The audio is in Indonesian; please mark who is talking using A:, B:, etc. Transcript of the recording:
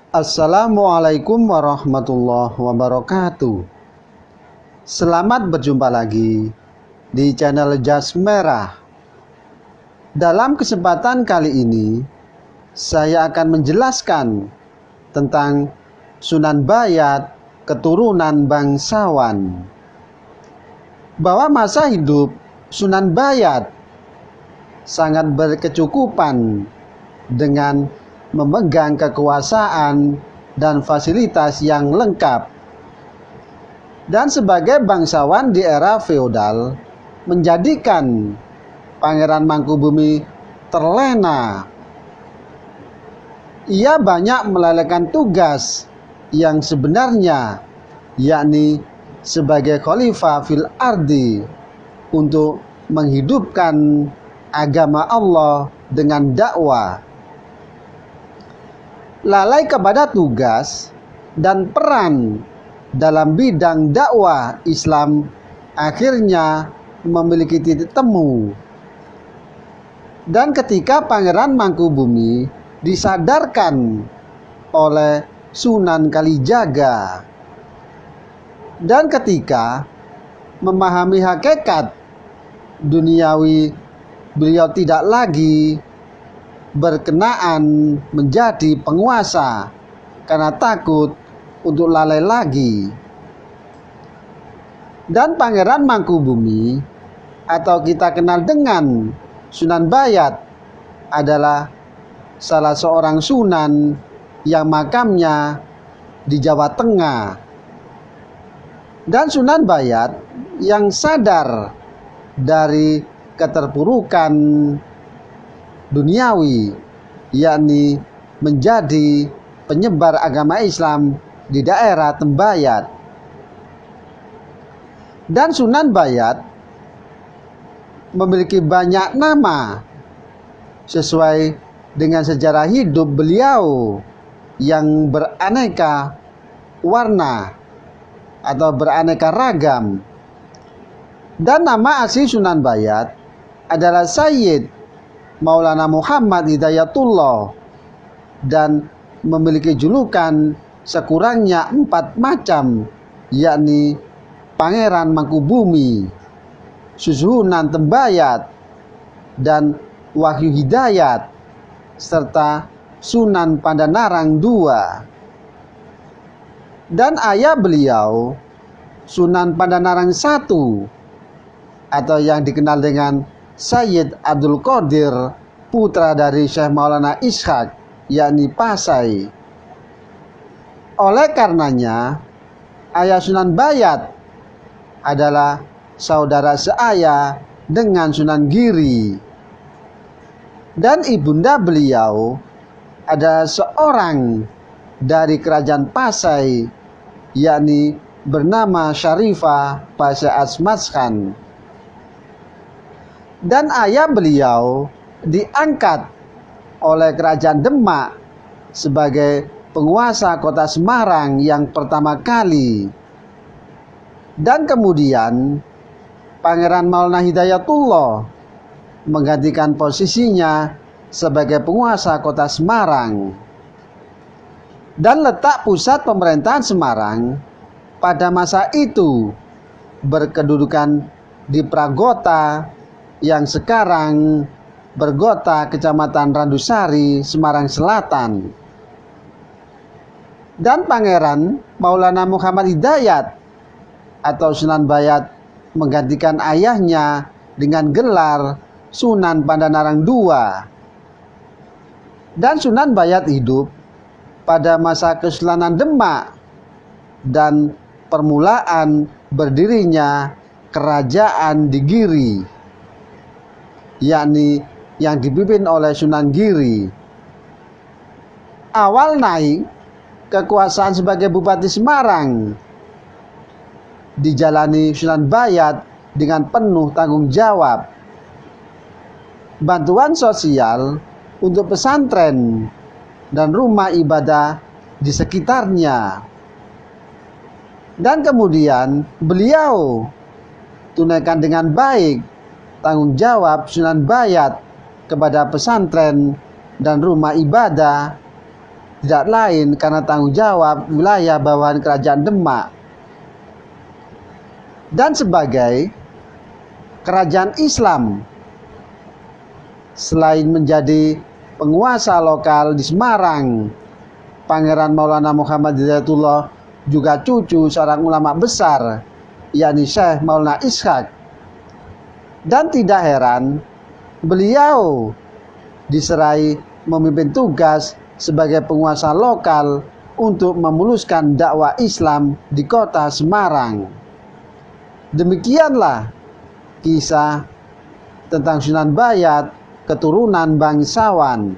A: Assalamualaikum warahmatullahi wabarakatuh. Selamat berjumpa lagi di channel Jas Merah. Dalam kesempatan kali ini, saya akan menjelaskan tentang Sunan Bayat, keturunan bangsawan. Bahwa masa hidup Sunan Bayat sangat berkecukupan dengan memegang kekuasaan dan fasilitas yang lengkap. Dan sebagai bangsawan di era feodal, menjadikan Pangeran Mangkubumi terlena. Ia banyak melelehkan tugas yang sebenarnya, yakni sebagai khalifah fil ardi, untuk menghidupkan agama Allah dengan dakwah. Lalai kepada tugas dan peran dalam bidang dakwah Islam akhirnya memiliki titik temu. Dan ketika Pangeran Mangkubumi disadarkan oleh Sunan Kalijaga, dan ketika memahami hakikat duniawi, beliau tidak lagi berkenaan menjadi penguasa karena takut untuk lalai lagi. Dan Pangeran Mangkubumi, atau kita kenal dengan Sunan Bayat, adalah salah seorang sunan yang makamnya di Jawa Tengah. Dan Sunan Bayat yang sadar dari keterpurukan duniawi, yakni menjadi penyebar agama Islam di daerah Tembayat. Dan Sunan Bayat memiliki banyak nama sesuai dengan sejarah hidup beliau yang beraneka warna atau beraneka ragam. Dan nama asli Sunan Bayat adalah Sayyid Maulana Muhammad Hidayatullah, dan memiliki julukan sekurangnya 4 macam, yakni Pangeran Mangkubumi, Sunan Tembayat, dan Wahyu Hidayat, serta Sunan Pandanarang II. Dan ayah beliau, Sunan Pandanarang I, atau yang dikenal dengan Sayyid Abdul Qadir, putra dari Syekh Maulana Ishaq, yakni Pasai. Oleh karenanya, ayah Sunan Bayat adalah saudara seayah dengan Sunan Giri. Dan ibunda beliau adalah seorang dari kerajaan Pasai, yakni bernama Syarifah Pasai Asmas Khan. Dan ayah beliau diangkat oleh kerajaan Demak sebagai penguasa kota Semarang yang pertama kali. Dan kemudian Pangeran Maulana Hidayatullah menggantikan posisinya sebagai penguasa kota Semarang. Dan letak pusat pemerintahan Semarang pada masa itu berkedudukan di Pragota yang sekarang Bergota, Kecamatan Randusari, Semarang Selatan. Dan Pangeran Maulana Muhammad Hidayat atau Sunan Bayat menggantikan ayahnya dengan gelar Sunan Pandanarang II. Dan Sunan Bayat hidup pada masa Kesultanan Demak dan permulaan berdirinya kerajaan di Giri, yakni yang dipimpin oleh Sunan Giri. Awal naik kekuasaan sebagai Bupati Semarang dijalani Sunan Bayat dengan penuh tanggung jawab. Bantuan sosial untuk pesantren dan rumah ibadah di sekitarnya. Dan kemudian beliau tunaikan dengan baik tanggung jawab Sunan Bayat kepada pesantren dan rumah ibadah tidak lain karena tanggung jawab wilayah bawahan Kerajaan Demak. Dan sebagai kerajaan Islam, selain menjadi penguasa lokal di Semarang, Pangeran Maulana Muhammad Hidayatullah juga cucu seorang ulama besar, yakni Syekh Maulana Ishaq. Dan tidak heran, beliau diserai memimpin tugas sebagai penguasa lokal untuk memuluskan dakwah Islam di kota Semarang. Demikianlah kisah tentang Sunan Bayat, keturunan bangsawan.